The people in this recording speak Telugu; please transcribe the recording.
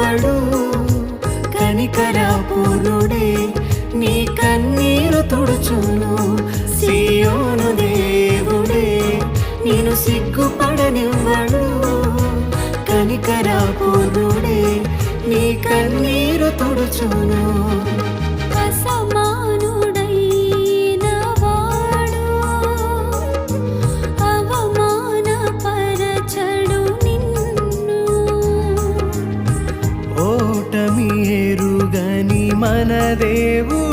పడనివ్వడు. కనికరపూర్ణుడే నీ కన్నీరు తుడుచును. సియోను దేవుడే నేను సిగ్గుపడనివ్వడు. కనికరపూర్ణుడే నీ కన్నీరు తుడుచును. అసమానుడైన వాడు అవమానపరచడు నిన్ను. ఓటమి ఎరుగని మన దేవుడు